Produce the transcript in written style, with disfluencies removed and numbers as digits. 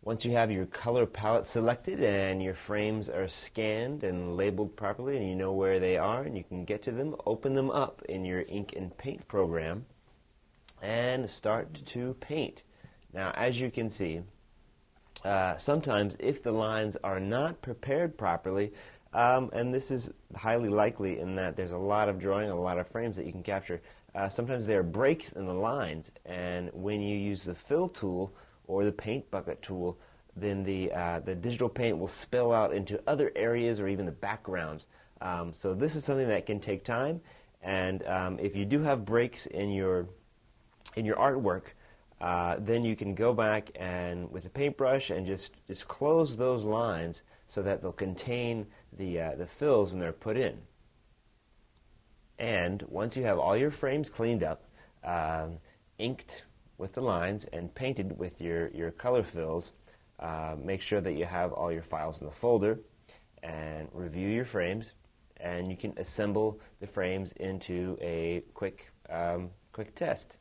Once you have your color palette selected and your frames are scanned and labeled properly and you know where they are and you can get to them, open them up in your Ink and Paint program and start to paint. Now, as you can see, sometimes if the lines are not prepared properly, and this is highly likely in that there's a lot of drawing, a lot of frames that you can capture, sometimes there are breaks in the lines, and when you use the fill tool or the paint bucket tool, then the digital paint will spill out into other areas or even the backgrounds. So this is something that can take time, and if you do have breaks in your artwork, then you can go back and with a paintbrush and just close those lines so that they'll contain the fills when they're put in. And once you have all your frames cleaned up, inked with the lines and painted with your color fills, make sure that you have all your files in the folder and review your frames, and you can assemble the frames into a quick test.